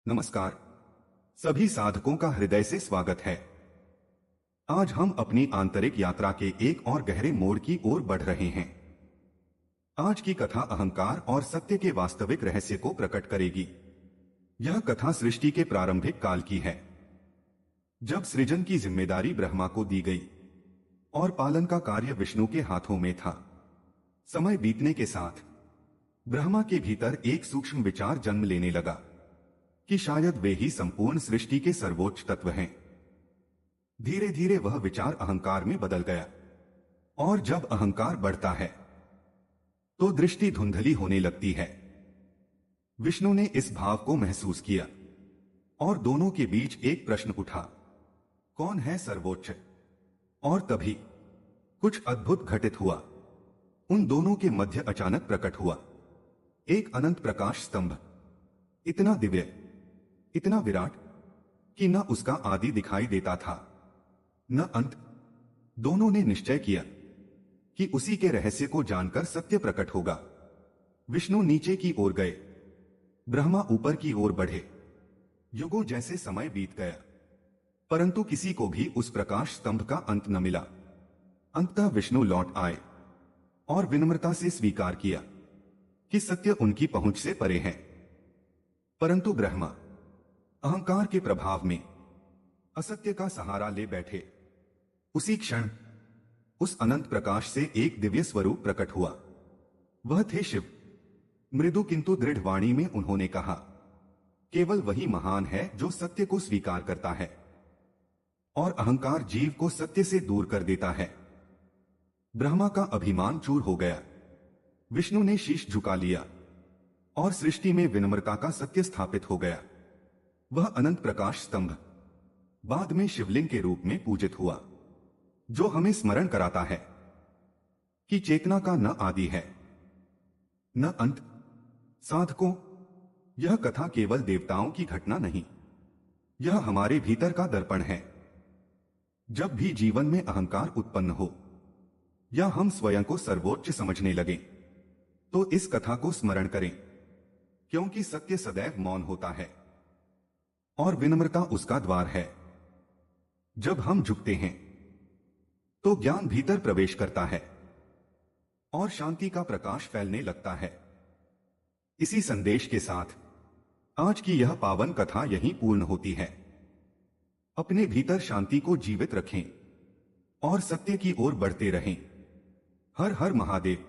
नमस्कार। सभी साधकों का हृदय से स्वागत है। आज हम अपनी आंतरिक यात्रा के एक और गहरे मोड़ की ओर बढ़ रहे हैं। आज की कथा अहंकार और सत्य के वास्तविक रहस्य को प्रकट करेगी। यह कथा सृष्टि के प्रारंभिक काल की है, जब सृजन की जिम्मेदारी ब्रह्मा को दी गई और पालन का कार्य विष्णु के हाथों में था। समय बीतने के साथ ब्रह्मा के भीतर एक सूक्ष्म विचार जन्म लेने लगा कि शायद वे ही संपूर्ण सृष्टि के सर्वोच्च तत्व हैं। धीरे धीरे वह विचार अहंकार में बदल गया, और जब अहंकार बढ़ता है तो दृष्टि धुंधली होने लगती है। विष्णु ने इस भाव को महसूस किया और दोनों के बीच एक प्रश्न उठा, कौन है सर्वोच्च? और तभी कुछ अद्भुत घटित हुआ। उन दोनों के मध्य अचानक प्रकट हुआ एक अनंत प्रकाश स्तंभ, इतना दिव्य, इतना विराट कि न उसका आदि दिखाई देता था न अंत। दोनों ने निश्चय किया कि उसी के रहस्य को जानकर सत्य प्रकट होगा। विष्णु नीचे की ओर गए, ब्रह्मा ऊपर की ओर बढ़े। युगों जैसे समय बीत गया, परंतु किसी को भी उस प्रकाश स्तंभ का अंत न मिला। अंततः विष्णु लौट आए और विनम्रता से स्वीकार किया कि सत्य उनकी पहुंच से परे है। परंतु ब्रह्मा अहंकार के प्रभाव में असत्य का सहारा ले बैठे। उसी क्षण उस अनंत प्रकाश से एक दिव्य स्वरूप प्रकट हुआ। वह थे शिव। मृदु किंतु दृढ़ वाणी में उन्होंने कहा, केवल वही महान है जो सत्य को स्वीकार करता है, और अहंकार जीव को सत्य से दूर कर देता है। ब्रह्मा का अभिमान चूर हो गया। विष्णु ने शीश झुका लिया और सृष्टि में विनम्रता का सत्य स्थापित हो गया। वह अनंत प्रकाश स्तंभ बाद में शिवलिंग के रूप में पूजित हुआ, जो हमें स्मरण कराता है कि चेतना का न आदि है न अंत। साधकों, यह कथा केवल देवताओं की घटना नहीं, यह हमारे भीतर का दर्पण है। जब भी जीवन में अहंकार उत्पन्न हो या हम स्वयं को सर्वोच्च समझने लगे, तो इस कथा को स्मरण करें, क्योंकि सत्य सदैव मौन होता है और विनम्रता उसका द्वार है। जब हम झुकते हैं तो ज्ञान भीतर प्रवेश करता है और शांति का प्रकाश फैलने लगता है। इसी संदेश के साथ आज की यह पावन कथा यहीं पूर्ण होती है। अपने भीतर शांति को जीवित रखें और सत्य की ओर बढ़ते रहें। हर हर महादेव।